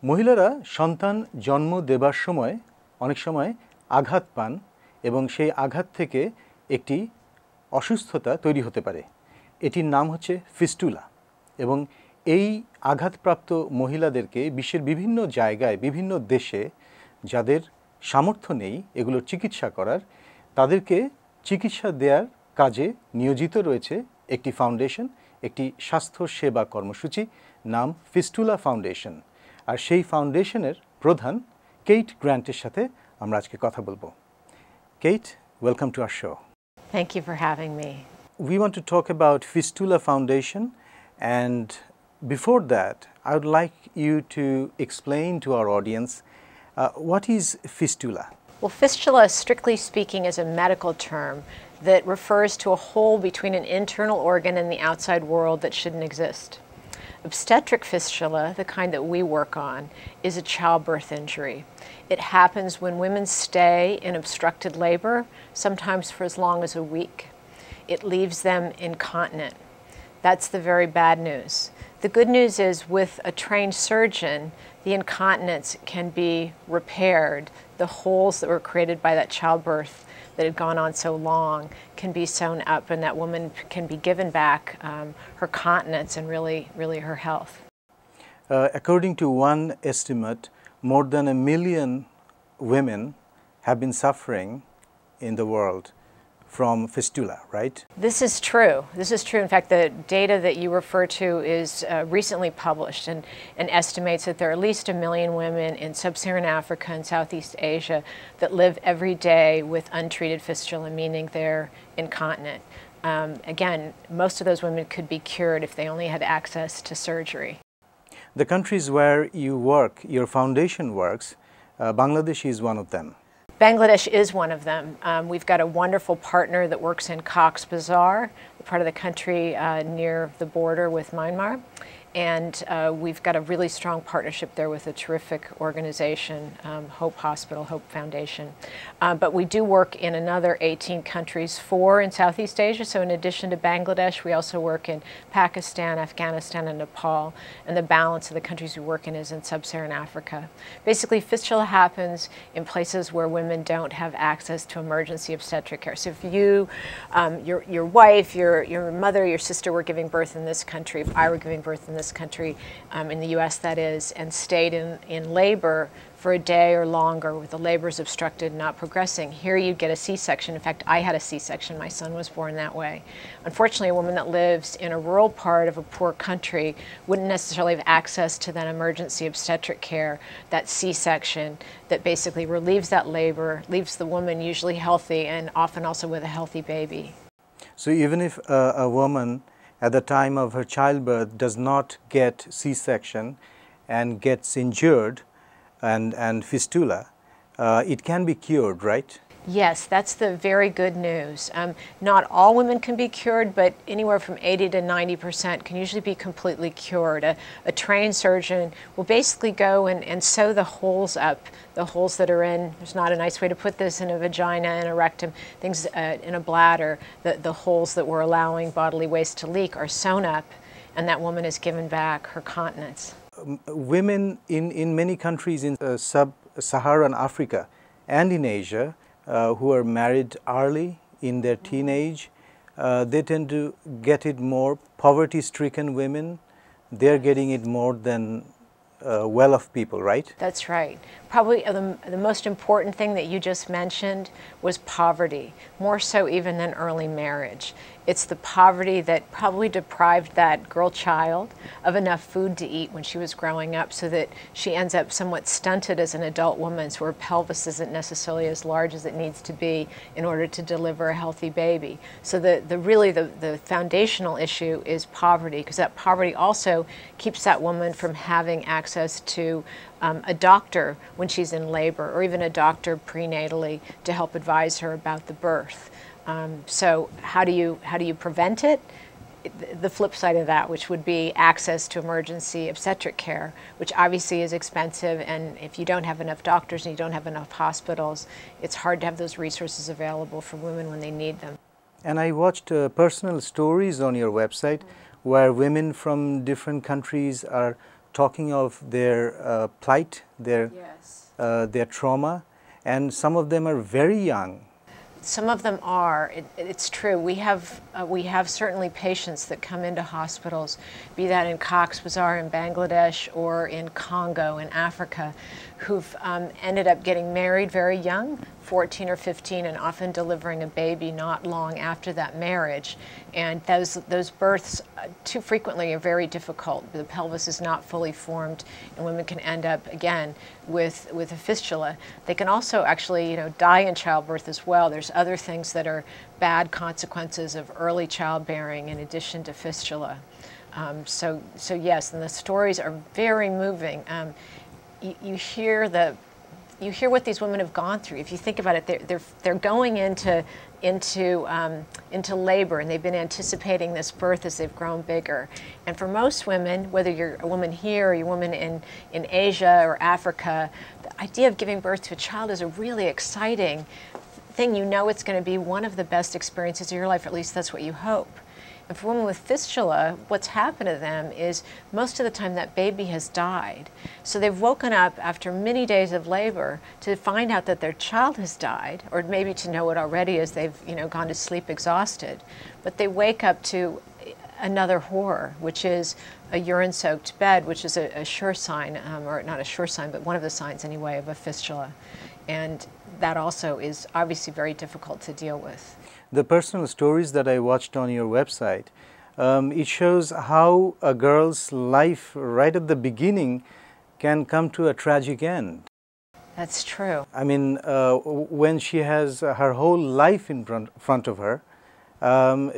মহিলারা সন্তান জন্ম দেবার সময় অনেক সময় আঘাত পান এবং সেই আঘাত থেকে একটি অসুস্থতা তৈরি হতে পারে। এটির নাম হচ্ছে ফিস্টুলা এবং এই আঘাতপ্রাপ্ত মহিলাদেরকে বিশ্বের বিভিন্ন জায়গায় বিভিন্ন দেশে যাদের সামর্থ্য নেই এগুলোর চিকিৎসা করার, তাদেরকে চিকিৎসা দেওয়ার কাজে নিয়োজিত রয়েছে একটি ফাউন্ডেশন, একটি স্বাস্থ্য সেবা কর্মসূচি নাম ফিস্টুলা ফাউন্ডেশন। আর সেই ফাউন্ডেশনের প্রধান কেইট গ্র্যান্টের সাথে আমরা আজকে কথা বলবো। Kate, welcome to our show. Thank you for having me. We want to talk about Fistula Foundation, and before that, I would like you to explain to our audience what is fistula? Well, fistula, strictly speaking, is a medical term that refers to a hole between an internal organ and the outside world that shouldn't exist. Obstetric fistula, the kind that we work on, is a childbirth injury. It happens when women stay in obstructed labor, sometimes for as long as a week. It leaves them incontinent. That's the very bad news. The good news is with a trained surgeon, the incontinence can be repaired. The holes that were created by that childbirth that had gone on so long can be sewn up, and that woman can be given back her continence and really her health. According to one estimate, more than 1 million women have been suffering in the world from fistula, right? This is true. This is true. In fact, the data that you refer to is recently published and estimates that there are at least 1 million women in sub-Saharan Africa and Southeast Asia that live every day with untreated fistula, meaning they're incontinent. Again, most of those women could be cured if they only had access to surgery. The countries where you work, your foundation works, Bangladesh is one of them. Bangladesh is one of them. We've got a wonderful partner that works in Cox's Bazar, the part of the country near the border with Myanmar. And we've got a really strong partnership there with a terrific organization, Hope Hospital, Hope Foundation. But we do work in another 18 countries, 4 in Southeast Asia. So in addition to Bangladesh, we also work in Pakistan, Afghanistan, and Nepal. And the balance of the countries we work in is in sub-Saharan Africa. Basically, fistula happens in places where women don't have access to emergency obstetric care. So if you, your wife, your mother, your sister were giving birth in this country, if I were giving birth in this country, in the US that is, and stayed in labor for a day or longer with the labor is obstructed and not progressing, here you'd get a C-section. In fact, I had a C-section. My son was born that way. Unfortunately, a woman that lives in a rural part of a poor country wouldn't necessarily have access to that emergency obstetric care, that C-section that basically relieves that labor, leaves the woman usually healthy and often also with a healthy baby. So even if a woman at the time of her childbirth does not get C-section and gets injured and fistula, it can be cured, right? Yes, that's the very good news. Not all women can be cured, but anywhere from 80 to 90% can usually be completely cured. A trained surgeon will basically go and sew the holes up, the holes that are in, there's not a nice way to put this, in a vagina, in a rectum, things in a bladder, the holes that were allowing bodily waste to leak are sewn up, and that woman is given back her continence. Women in many countries in sub-Saharan Africa and in Asia who are married early in their teenage, they tend to get it more. Poverty-stricken women, they're getting it more than well-off people, right? That's right. Probably the most important thing that you just mentioned was poverty, more so even than early marriage. It's the poverty that probably deprived that girl child of enough food to eat when she was growing up, so that she ends up somewhat stunted as an adult woman, so her pelvis isn't necessarily as large as it needs to be in order to deliver a healthy baby. So the foundational issue is poverty, because that poverty also keeps that woman from having access to a doctor when she's in labor, or even a doctor prenatally to help advise her about the birth. So how do you prevent it? The flip side of that, which would be access to emergency obstetric care, which obviously is expensive, and if you don't have enough doctors and you don't have enough hospitals, it's hard to have those resources available for women when they need them. And I watched personal stories on your website where women from different countries are talking of their plight, their trauma, and some of them are very young. Some of them are. It's true. We have certainly patients that come into hospitals, be that in Cox's Bazar in Bangladesh or in Congo in Africa, who've ended up getting married very young, 14 or 15, and often delivering a baby not long after that marriage. And those births too frequently are very difficult. The pelvis is not fully formed, and women can end up again with a fistula. They can also actually, die in childbirth as well. There's other things that are bad consequences of early childbearing in addition to fistula. So yes, and the stories are very moving. You hear what these women have gone through. If you think about it, they're going into labor, and they've been anticipating this birth as they've grown bigger. And for most women, whether you're a woman here or you're a woman in Asia or Africa, the idea of giving birth to a child is a really exciting thing. It's going to be one of the best experiences of your life, or at least that's what you hope. And for women with fistula, what's happened to them is most of the time that baby has died. So they've woken up after many days of labor to find out that their child has died, or maybe to know it already as they've gone to sleep exhausted. But they wake up to another horror, which is a urine-soaked bed, which is a sure sign, or not a sure sign, but one of the signs anyway, of a fistula. And that also is obviously very difficult to deal with. The personal stories that I watched on your website, it shows how a girl's life right at the beginning can come to a tragic end. That's true. I mean, when she has her whole life in front of her,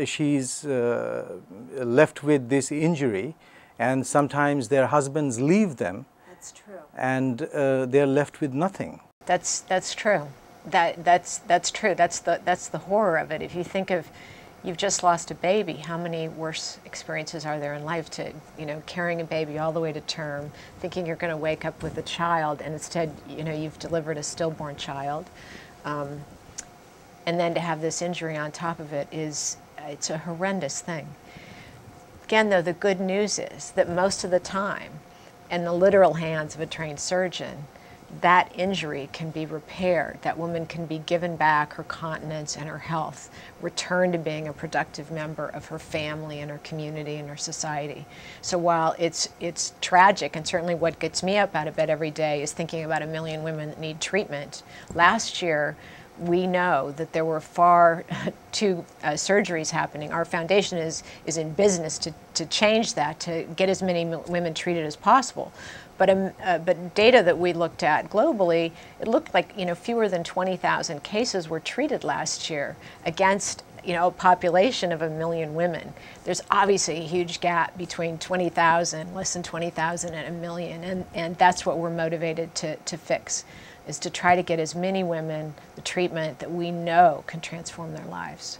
she's left with this injury, and sometimes their husbands leave them. That's true. And they're left with nothing. That's true. That's true. That's the horror of it. If you think of, you've just lost a baby, how many worse experiences are there in life to, carrying a baby all the way to term, thinking you're going to wake up with a child, and instead, you've delivered a stillborn child. And then to have this injury on top of it it's a horrendous thing. Again, though, the good news is that most of the time, in the literal hands of a trained surgeon, that injury can be repaired. That woman can be given back her continence and her health, returned to being a productive member of her family and her community and her society. So while it's tragic, and certainly what gets me up out of bed every day is thinking about 1 million women that need treatment. Last year, we know that there were far too surgeries happening. Our foundation is in business to change that, to get as many women treated as possible. But data that we looked at globally, it looked like fewer than 20,000 cases were treated last year against a population of 1 million women. There's obviously a huge gap between 20,000, less than 20,000, and 1 million, and that's what we're motivated to fix, is to try to get as many women the treatment that we know can transform their lives.